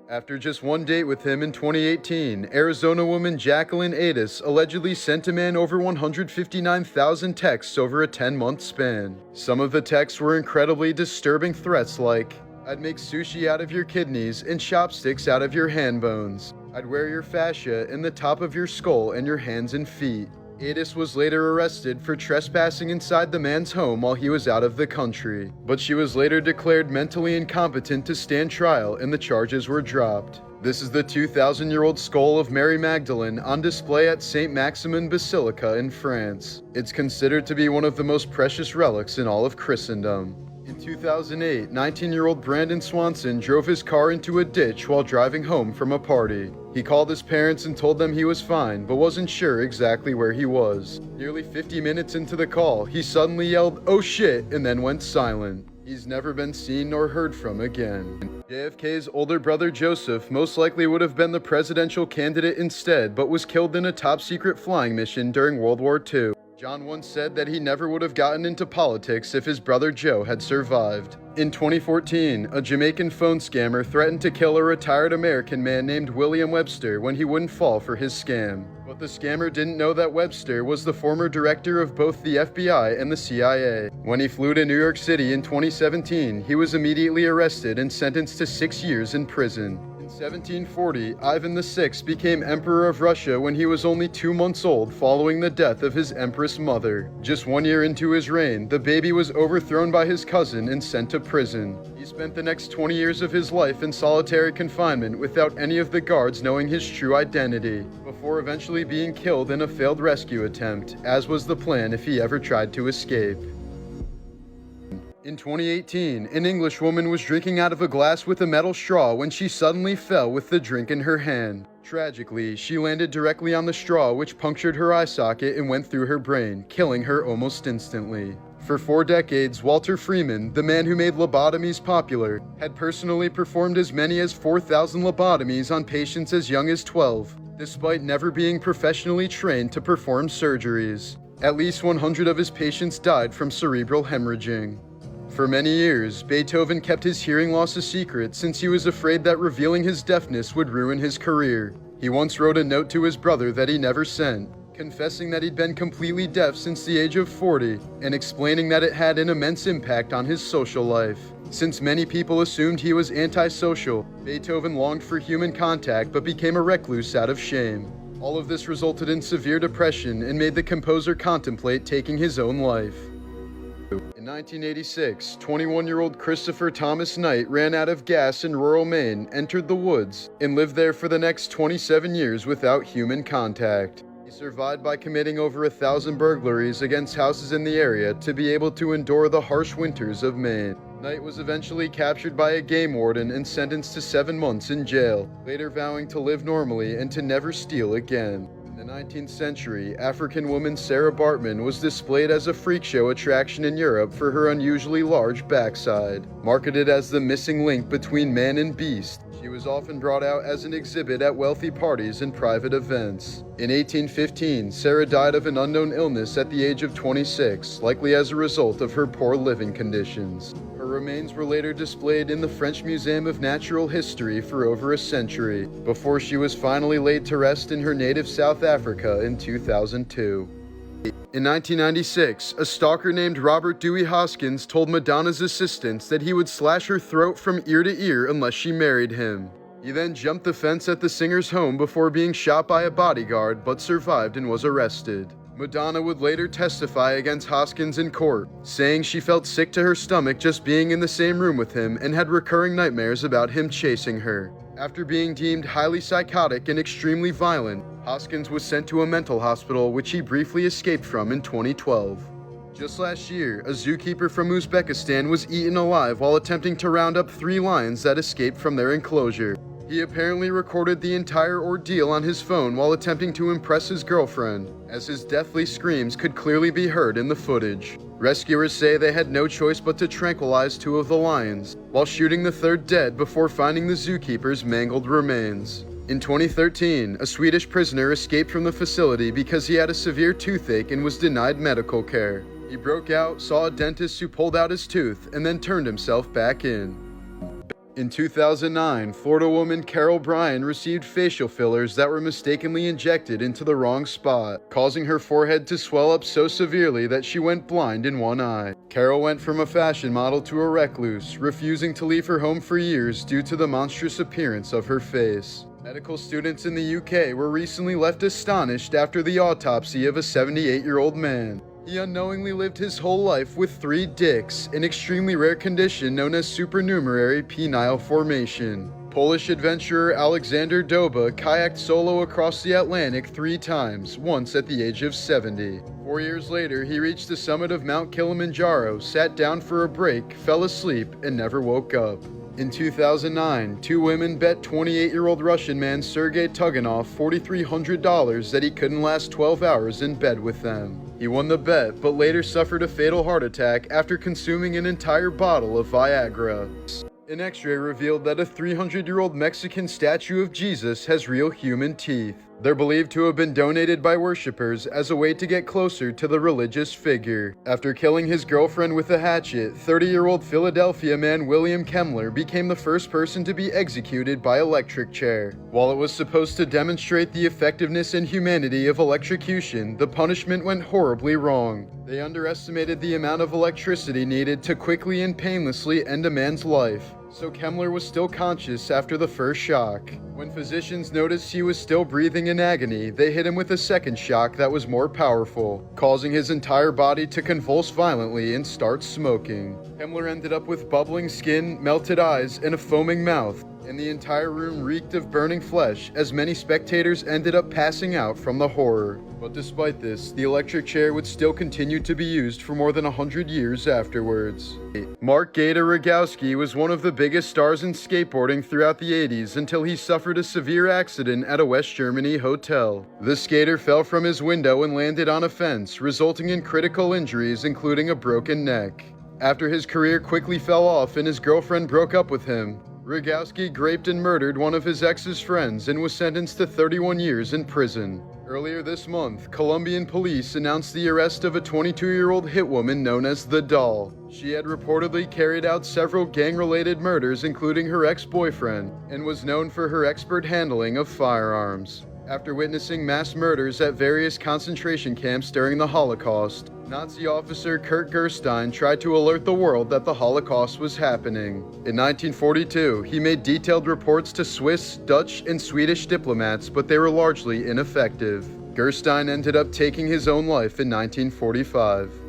After just one date with him in 2018, Arizona woman Jacqueline Adis allegedly sent a man over 159,000 texts over a 10-month span. Some of the texts were incredibly disturbing threats like, "I'd make sushi out of your kidneys and chopsticks out of your hand bones. I'd wear your fascia in the top of your skull and your hands and feet." Adis was later arrested for trespassing inside the man's home while he was out of the country, but she was later declared mentally incompetent to stand trial and the charges were dropped. This is the 2,000-year-old skull of Mary Magdalene on display at St. Maximin Basilica in France. It's considered to be one of the most precious relics in all of Christendom. In 2008, 19-year-old Brandon Swanson drove his car into a ditch while driving home from a party. He called his parents and told them he was fine, but wasn't sure exactly where he was. Nearly 50 minutes into the call, he suddenly yelled, "Oh shit," and then went silent. He's never been seen nor heard from again. JFK's older brother Joseph most likely would have been the presidential candidate instead, but was killed in a top-secret flying mission during World War II. John once said that he never would have gotten into politics if his brother Joe had survived. In 2014, a Jamaican phone scammer threatened to kill a retired American man named William Webster when he wouldn't fall for his scam. But the scammer didn't know that Webster was the former director of both the FBI and the CIA. When he flew to New York City in 2017, he was immediately arrested and sentenced to 6 years in prison. In 1740, Ivan VI became Emperor of Russia when he was only 2 months old following the death of his Empress mother. Just 1 year into his reign, the baby was overthrown by his cousin and sent to prison. He spent the next 20 years of his life in solitary confinement without any of the guards knowing his true identity, before eventually being killed in a failed rescue attempt, as was the plan if he ever tried to escape. In 2018, an English woman was drinking out of a glass with a metal straw when she suddenly fell with the drink in her hand. Tragically, she landed directly on the straw, which punctured her eye socket and went through her brain, killing her almost instantly. For 4 decades, Walter Freeman, the man who made lobotomies popular, had personally performed as many as 4,000 lobotomies on patients as young as 12, despite never being professionally trained to perform surgeries. At least 100 of his patients died from cerebral hemorrhaging. For many years, Beethoven kept his hearing loss a secret since he was afraid that revealing his deafness would ruin his career. He once wrote a note to his brother that he never sent, confessing that he'd been completely deaf since the age of 40, and explaining that it had an immense impact on his social life. Since many people assumed he was antisocial, Beethoven longed for human contact but became a recluse out of shame. All of this resulted in severe depression and made the composer contemplate taking his own life. In 1986, 21-year-old Christopher Thomas Knight ran out of gas in rural Maine, entered the woods, and lived there for the next 27 years without human contact. He survived by committing over 1,000 burglaries against houses in the area to be able to endure the harsh winters of Maine. Knight was eventually captured by a game warden and sentenced to 7 months in jail, later vowing to live normally and to never steal again. In the 19th century, African woman Sarah Bartman was displayed as a freak show attraction in Europe for her unusually large backside. Marketed as the missing link between man and beast, she was often brought out as an exhibit at wealthy parties and private events. In 1815, Sarah died of an unknown illness at the age of 26, likely as a result of her poor living conditions. Her remains were later displayed in the French Museum of Natural History for over a century, before she was finally laid to rest in her native South Africa in 2002. In 1996, a stalker named Robert Dewey Hoskins told Madonna's assistants that he would slash her throat from ear to ear unless she married him. He then jumped the fence at the singer's home before being shot by a bodyguard, but survived and was arrested. Madonna would later testify against Hoskins in court, saying she felt sick to her stomach just being in the same room with him and had recurring nightmares about him chasing her. After being deemed highly psychotic and extremely violent, Hoskins was sent to a mental hospital, which he briefly escaped from in 2012. Just last year, a zookeeper from Uzbekistan was eaten alive while attempting to round up 3 lions that escaped from their enclosure. He apparently recorded the entire ordeal on his phone while attempting to impress his girlfriend, as his deathly screams could clearly be heard in the footage. Rescuers say they had no choice but to tranquilize 2 of the lions, while shooting the 3rd dead before finding the zookeeper's mangled remains. In 2013, a Swedish prisoner escaped from the facility because he had a severe toothache and was denied medical care. He broke out, saw a dentist who pulled out his tooth, and then turned himself back in. In 2009, Florida woman Carol Bryan received facial fillers that were mistakenly injected into the wrong spot, causing her forehead to swell up so severely that she went blind in one eye. Carol went from a fashion model to a recluse, refusing to leave her home for years due to the monstrous appearance of her face. Medical students in the UK were recently left astonished after the autopsy of a 78-year-old man. He unknowingly lived his whole life with 3 dicks, an extremely rare condition known as supernumerary penile formation. Polish adventurer Alexander Doba kayaked solo across the Atlantic 3 times, once at the age of 70. 4 years later, he reached the summit of Mount Kilimanjaro, sat down for a break, fell asleep, and never woke up. In 2009, 2 women bet 28-year-old Russian man Sergei Tuganov $4,300 that he couldn't last 12 hours in bed with them. He won the bet, but later suffered a fatal heart attack after consuming an entire bottle of Viagra. An X-ray revealed that a 300-year-old Mexican statue of Jesus has real human teeth. They're believed to have been donated by worshippers as a way to get closer to the religious figure. After killing his girlfriend with a hatchet, 30-year-old Philadelphia man William Kemmler became the first person to be executed by electric chair. While it was supposed to demonstrate the effectiveness and humanity of electrocution, the punishment went horribly wrong. They underestimated the amount of electricity needed to quickly and painlessly end a man's life, so Kemmler was still conscious after the first shock. When physicians noticed he was still breathing in agony, they hit him with a second shock that was more powerful, causing his entire body to convulse violently and start smoking. Kemmler ended up with bubbling skin, melted eyes, and a foaming mouth, and the entire room reeked of burning flesh as many spectators ended up passing out from the horror. But despite this, the electric chair would still continue to be used for more than 100 years afterwards. Mark Gator Rogowski was one of the biggest stars in skateboarding throughout the 80s until he suffered a severe accident at a West Germany hotel. The skater fell from his window and landed on a fence, resulting in critical injuries including a broken neck. After his career quickly fell off and his girlfriend broke up with him, Rogowski raped and murdered one of his ex's friends and was sentenced to 31 years in prison. Earlier this month, Colombian police announced the arrest of a 22-year-old hitwoman known as The Doll. She had reportedly carried out several gang-related murders, including her ex-boyfriend, and was known for her expert handling of firearms. After witnessing mass murders at various concentration camps during the Holocaust, Nazi officer Kurt Gerstein tried to alert the world that the Holocaust was happening. In 1942, he made detailed reports to Swiss, Dutch, and Swedish diplomats, but they were largely ineffective. Gerstein ended up taking his own life in 1945.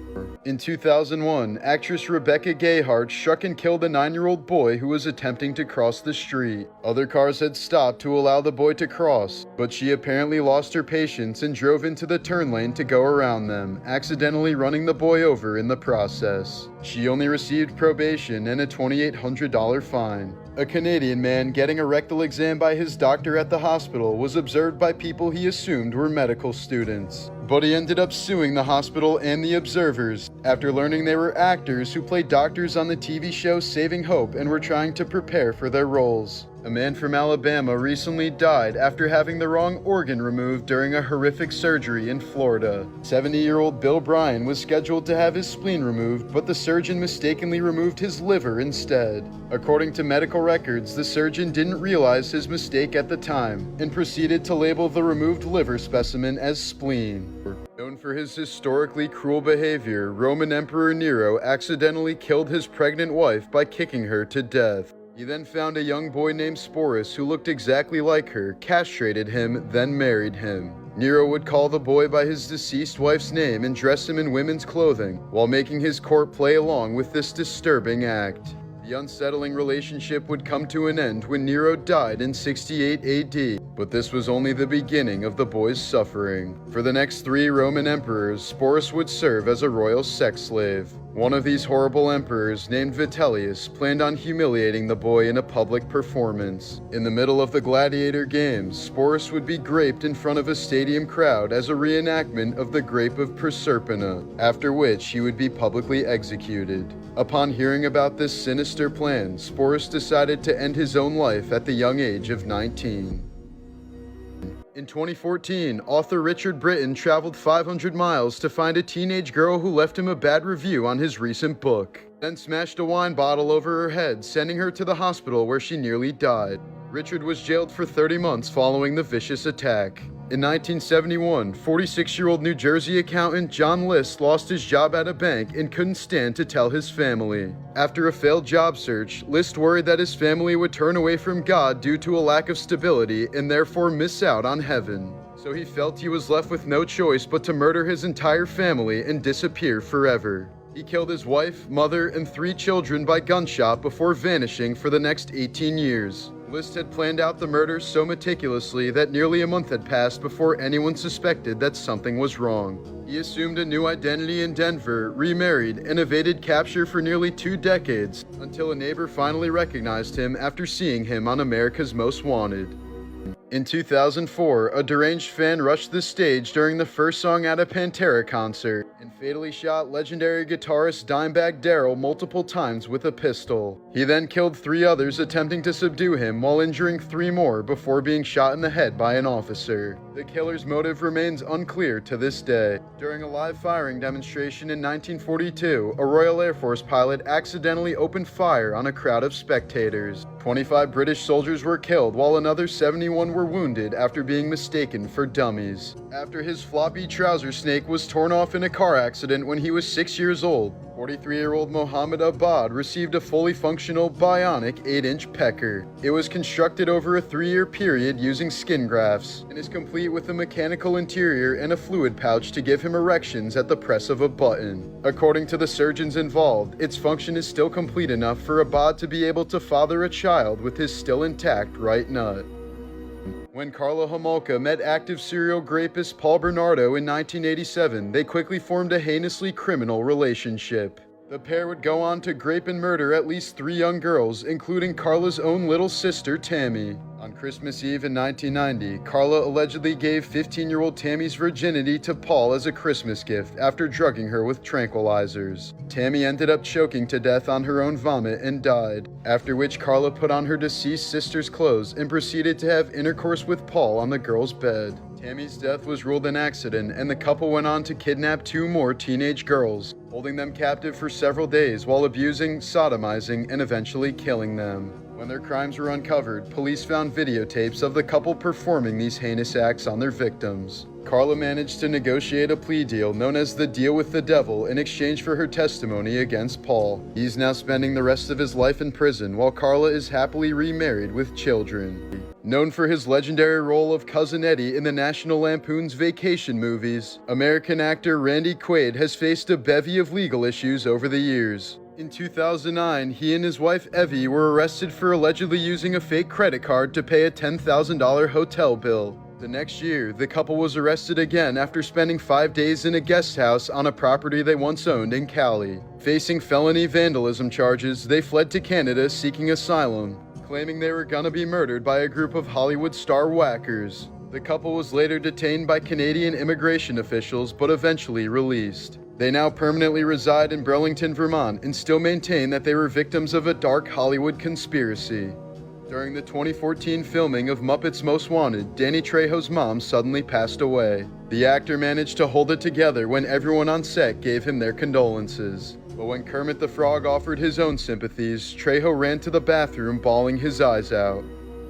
In 2001, actress Rebecca Gayheart struck and killed a 9-year-old boy who was attempting to cross the street. Other cars had stopped to allow the boy to cross, but she apparently lost her patience and drove into the turn lane to go around them, accidentally running the boy over in the process. She only received probation and a $2,800 fine. A Canadian man getting a rectal exam by his doctor at the hospital was observed by people he assumed were medical students. But he ended up suing the hospital and the observers after learning they were actors who played doctors on the TV show Saving Hope and were trying to prepare for their roles. A man from Alabama recently died after having the wrong organ removed during a horrific surgery in Florida. 70-year-old Bill Bryan was scheduled to have his spleen removed, but the surgeon mistakenly removed his liver instead. According to medical records, the surgeon didn't realize his mistake at the time and proceeded to label the removed liver specimen as spleen. Known for his historically cruel behavior, Roman Emperor Nero accidentally killed his pregnant wife by kicking her to death. He then found a young boy named Sporus who looked exactly like her, castrated him, then married him. Nero would call the boy by his deceased wife's name and dress him in women's clothing, while making his court play along with this disturbing act. The unsettling relationship would come to an end when Nero died in 68 AD, but this was only the beginning of the boy's suffering. For the next 3 Roman emperors, Sporus would serve as a royal sex slave. One of these horrible emperors, named Vitellius, planned on humiliating the boy in a public performance. In the middle of the gladiator games, Sporus would be graped in front of a stadium crowd as a reenactment of the Grape of Proserpina, after which he would be publicly executed. Upon hearing about this sinister plan, Sporus decided to end his own life at the young age of 19. In 2014, author Richard Britton traveled 500 miles to find a teenage girl who left him a bad review on his recent book. then smashed a wine bottle over her head, sending her to the hospital where she nearly died. Richard was jailed for 30 months following the vicious attack. In 1971, 46-year-old New Jersey accountant John List lost his job at a bank and couldn't stand to tell his family. After a failed job search, List worried that his family would turn away from God due to a lack of stability and therefore miss out on heaven. So he felt he was left with no choice but to murder his entire family and disappear forever. He killed his wife, mother, and 3 children by gunshot before vanishing for the next 18 years. List had planned out the murder so meticulously that nearly a month had passed before anyone suspected that something was wrong. He assumed a new identity in Denver, remarried, and evaded capture for nearly 2 decades, until a neighbor finally recognized him after seeing him on America's Most Wanted. In 2004, a deranged fan rushed the stage during the first song at a Pantera concert and fatally shot legendary guitarist Dimebag Darrell multiple times with a pistol. He then killed 3 others attempting to subdue him while injuring 3 more before being shot in the head by an officer. The killer's motive remains unclear to this day. During a live firing demonstration in 1942, a Royal Air Force pilot accidentally opened fire on a crowd of spectators. 25 British soldiers were killed while another 71 were wounded after being mistaken for dummies. After his floppy trouser snake was torn off in a car accident when he was 6 years old, 43-year-old Mohammed Abad received a fully functional bionic 8-inch pecker. It was constructed over a 3-year period using skin grafts and is complete with a mechanical interior and a fluid pouch to give him erections at the press of a button. According to the surgeons involved, its function is still complete enough for Abad to be able to father a child with his still intact right nut. When Carla Homolka met active serial rapist Paul Bernardo in 1987, they quickly formed a heinously criminal relationship. The pair would go on to rape and murder at least 3 young girls, including Carla's own little sister, Tammy. On Christmas Eve in 1990, Carla allegedly gave 15-year-old Tammy's virginity to Paul as a Christmas gift after drugging her with tranquilizers. Tammy ended up choking to death on her own vomit and died, after which Carla put on her deceased sister's clothes and proceeded to have intercourse with Paul on the girl's bed. Tammy's death was ruled an accident, and the couple went on to kidnap 2 more teenage girls, holding them captive for several days while abusing, sodomizing, and eventually killing them. When their crimes were uncovered, police found videotapes of the couple performing these heinous acts on their victims. Carla managed to negotiate a plea deal known as the Deal with the Devil in exchange for her testimony against Paul. He's now spending the rest of his life in prison while Carla is happily remarried with children. Known for his legendary role of Cousin Eddie in the National Lampoon's Vacation movies, American actor Randy Quaid has faced a bevy of legal issues over the years. In 2009, he and his wife Evie were arrested for allegedly using a fake credit card to pay a $10,000 hotel bill. The next year, the couple was arrested again after spending 5 days in a guest house on a property they once owned in Cali. Facing felony vandalism charges, they fled to Canada seeking asylum, claiming they were gonna be murdered by a group of Hollywood star whackers. The couple was later detained by Canadian immigration officials but eventually released. They now permanently reside in Burlington, Vermont, and still maintain that they were victims of a dark Hollywood conspiracy. During the 2014 filming of Muppets Most Wanted, Danny Trejo's mom suddenly passed away. The actor managed to hold it together when everyone on set gave him their condolences. But when Kermit the Frog offered his own sympathies, Trejo ran to the bathroom bawling his eyes out.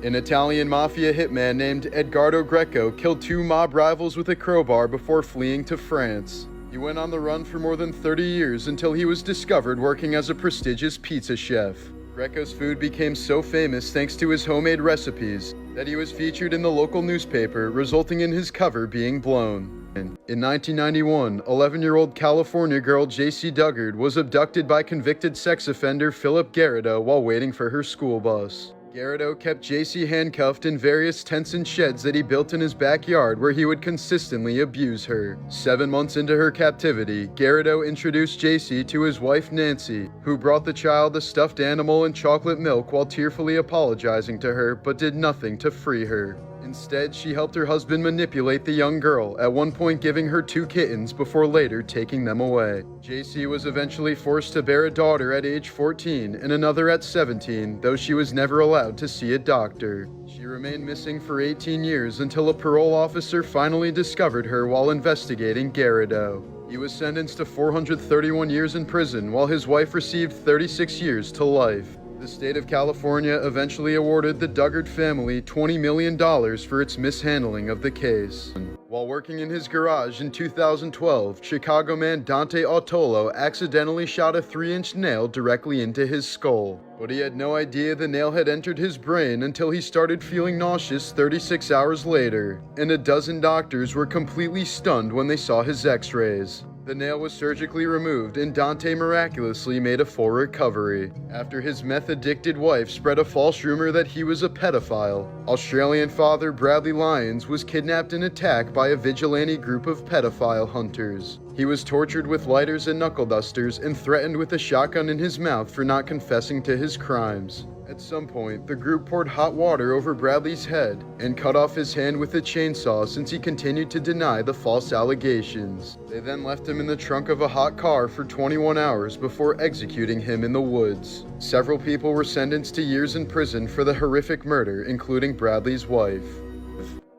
An Italian mafia hitman named Edgardo Greco killed 2 mob rivals with a crowbar before fleeing to France. He went on the run for more than 30 years until he was discovered working as a prestigious pizza chef. Greco's food became so famous thanks to his homemade recipes that he was featured in the local newspaper, resulting in his cover being blown. In 1991, 11-year-old California girl JC Duggard was abducted by convicted sex offender Philip Garrido while waiting for her school bus. Garrido kept JC handcuffed in various tents and sheds that he built in his backyard where he would consistently abuse her. 7 months into her captivity, Garrido introduced JC to his wife Nancy, who brought the child a stuffed animal and chocolate milk while tearfully apologizing to her, but did nothing to free her. Instead, she helped her husband manipulate the young girl, at one point giving her 2 kittens before later taking them away. JC was eventually forced to bear a daughter at age 14 and another at 17, though she was never allowed to see a doctor. She remained missing for 18 years until a parole officer finally discovered her while investigating Garrido. He was sentenced to 431 years in prison, while his wife received 36 years to life. The state of California eventually awarded the Duggart family $20 million for its mishandling of the case. While working in his garage in 2012, Chicago man Dante Autolo accidentally shot a 3-inch nail directly into his skull. But he had no idea the nail had entered his brain until he started feeling nauseous 36 hours later, and a dozen doctors were completely stunned when they saw his x-rays. The nail was surgically removed, and Dante miraculously made a full recovery after his meth-addicted wife spread a false rumor that he was a pedophile. Australian father Bradley Lyons was kidnapped and attacked by a vigilante group of pedophile hunters. He was tortured with lighters and knuckle dusters and threatened with a shotgun in his mouth for not confessing to his crimes. At some point, the group poured hot water over Bradley's head and cut off his hand with a chainsaw since he continued to deny the false allegations. They then left him in the trunk of a hot car for 21 hours before executing him in the woods. Several people were sentenced to years in prison for the horrific murder, including Bradley's wife.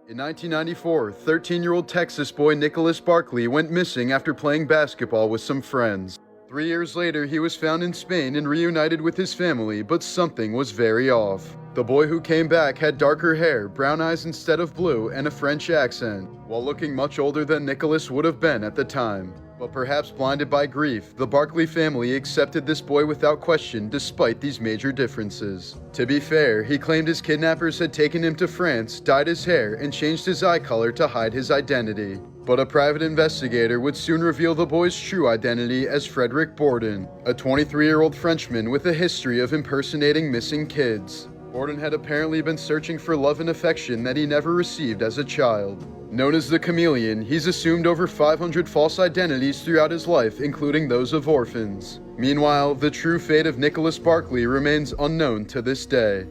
In 1994, 13-year-old Texas boy Nicholas Barkley went missing after playing basketball with some friends. 3 years later, he was found in Spain and reunited with his family, but something was very off. The boy who came back had darker hair, brown eyes instead of blue, and a French accent, while looking much older than Nicholas would have been at the time. But perhaps blinded by grief, the Barkley family accepted this boy without question despite these major differences. To be fair, he claimed his kidnappers had taken him to France, dyed his hair, and changed his eye color to hide his identity. But a private investigator would soon reveal the boy's true identity as Frederick Borden, a 23-year-old Frenchman with a history of impersonating missing kids. Borden had apparently been searching for love and affection that he never received as a child. Known as the Chameleon, he's assumed over 500 false identities throughout his life, including those of orphans. Meanwhile, the true fate of Nicholas Barkley remains unknown to this day.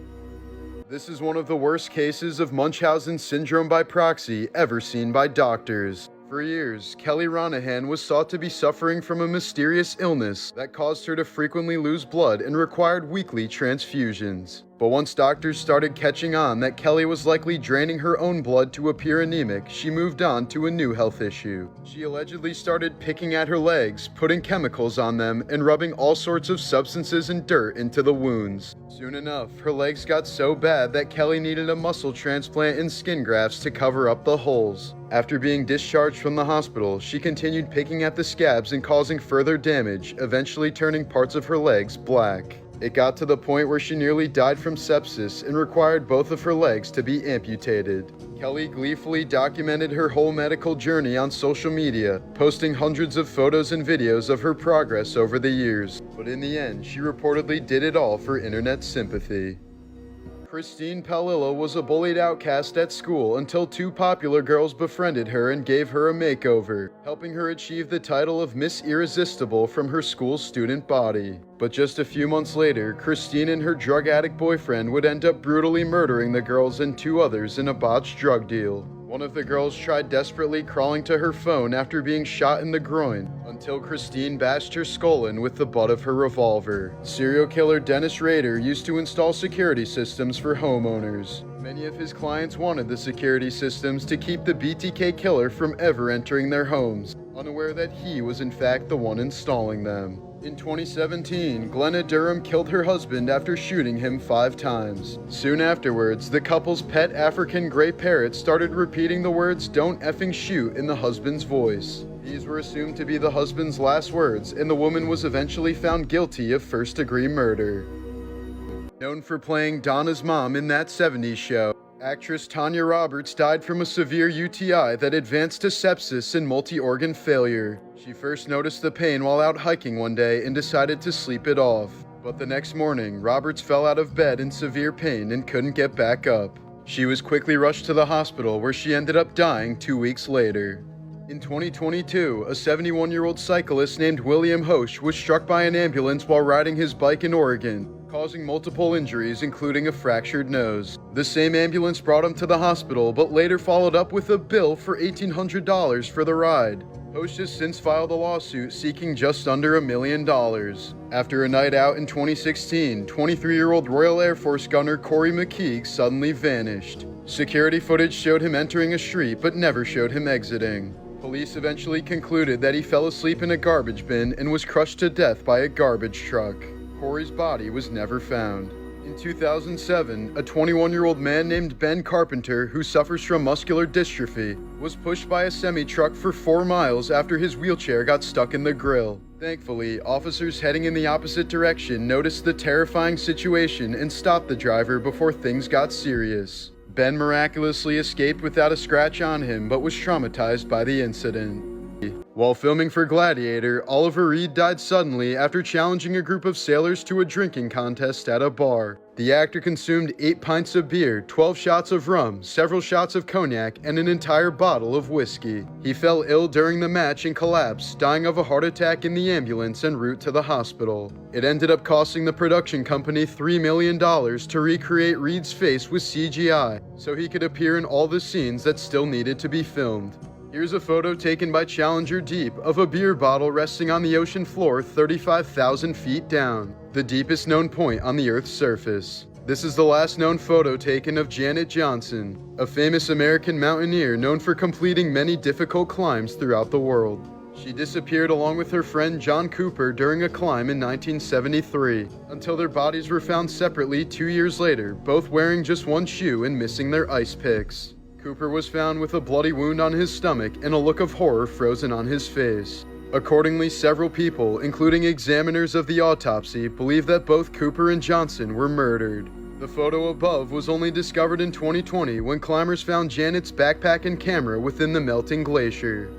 This is one of the worst cases of Munchausen syndrome by proxy ever seen by doctors. For years, Kelly Ronahan was thought to be suffering from a mysterious illness that caused her to frequently lose blood and required weekly transfusions. But once doctors started catching on that Kelly was likely draining her own blood to appear anemic, she moved on to a new health issue. She allegedly started picking at her legs, putting chemicals on them, and rubbing all sorts of substances and dirt into the wounds. Soon enough, her legs got so bad that Kelly needed a muscle transplant and skin grafts to cover up the holes. After being discharged from the hospital, she continued picking at the scabs and causing further damage, eventually turning parts of her legs black. It got to the point where she nearly died from sepsis and required both of her legs to be amputated. Kelly gleefully documented her whole medical journey on social media, posting hundreds of photos and videos of her progress over the years. But in the end, she reportedly did it all for internet sympathy. Christine Palillo was a bullied outcast at school until two popular girls befriended her and gave her a makeover, helping her achieve the title of Miss Irresistible from her school's student body. But just a few months later, Christine and her drug addict boyfriend would end up brutally murdering the girls and two others in a botched drug deal. One of the girls tried desperately crawling to her phone after being shot in the groin, until Christine bashed her skull in with the butt of her revolver. Serial killer Dennis Rader used to install security systems for homeowners. Many of his clients wanted the security systems to keep the BTK killer from ever entering their homes, unaware that he was in fact the one installing them. In 2017, Glenna Durham killed her husband after shooting him 5 times. Soon afterwards, the couple's pet African gray parrot started repeating the words "don't effing shoot" in the husband's voice. These were assumed to be the husband's last words, and the woman was eventually found guilty of first-degree murder. Known for playing Donna's mom in That 70s Show, actress Tanya Roberts died from a severe UTI that advanced to sepsis and multi-organ failure. She first noticed the pain while out hiking one day and decided to sleep it off. But the next morning, Roberts fell out of bed in severe pain and couldn't get back up. She was quickly rushed to the hospital where she ended up dying 2 weeks later. In 2022, a 71-year-old cyclist named William Hosch was struck by an ambulance while riding his bike in Oregon, causing multiple injuries, including a fractured nose. The same ambulance brought him to the hospital, but later followed up with a bill for $1,800 for the ride. Hosch has since filed a lawsuit seeking just under $1 million. After a night out in 2016, 23-year-old Royal Air Force gunner Corey McKeague suddenly vanished. Security footage showed him entering a street, but never showed him exiting. Police eventually concluded that he fell asleep in a garbage bin and was crushed to death by a garbage truck. Corey's body was never found. In 2007, a 21-year-old man named Ben Carpenter, who suffers from muscular dystrophy, was pushed by a semi-truck for 4 miles after his wheelchair got stuck in the grill. Thankfully, officers heading in the opposite direction noticed the terrifying situation and stopped the driver before things got serious. Ben miraculously escaped without a scratch on him, but was traumatized by the incident. While filming for Gladiator, Oliver Reed died suddenly after challenging a group of sailors to a drinking contest at a bar. The actor consumed 8 pints of beer, 12 shots of rum, several shots of cognac, and an entire bottle of whiskey. He fell ill during the match and collapsed, dying of a heart attack in the ambulance en route to the hospital. It ended up costing the production company $3 million to recreate Reed's face with CGI, so he could appear in all the scenes that still needed to be filmed. Here's a photo taken by Challenger Deep of a beer bottle resting on the ocean floor 35,000 feet down, the deepest known point on the Earth's surface. This is the last known photo taken of Janet Johnson, a famous American mountaineer known for completing many difficult climbs throughout the world. She disappeared along with her friend John Cooper during a climb in 1973, until their bodies were found separately 2 years later, both wearing just one shoe and missing their ice picks. Cooper was found with a bloody wound on his stomach and a look of horror frozen on his face. Accordingly, several people, including examiners of the autopsy, believe that both Cooper and Johnson were murdered. The photo above was only discovered in 2020 when climbers found Janet's backpack and camera within the melting glacier.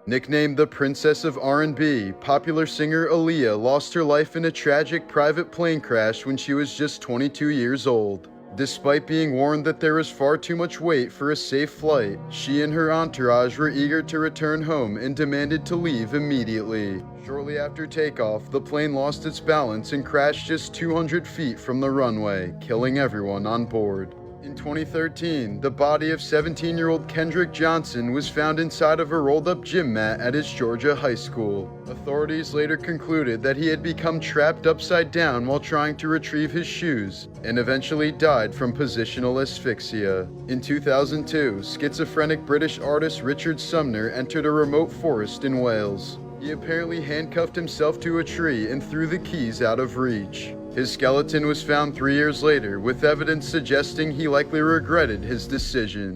Nicknamed the Princess of R&B, popular singer Aaliyah lost her life in a tragic private plane crash when she was just 22 years old. Despite being warned that there was far too much weight for a safe flight, she and her entourage were eager to return home and demanded to leave immediately. Shortly after takeoff, the plane lost its balance and crashed just 200 feet from the runway, killing everyone on board. In 2013, the body of 17-year-old Kendrick Johnson was found inside of a rolled-up gym mat at his Georgia high school. Authorities later concluded that he had become trapped upside down while trying to retrieve his shoes, and eventually died from positional asphyxia. In 2002, schizophrenic British artist Richard Sumner entered a remote forest in Wales. He apparently handcuffed himself to a tree and threw the keys out of reach. His skeleton was found 3 years later, with evidence suggesting he likely regretted his decision.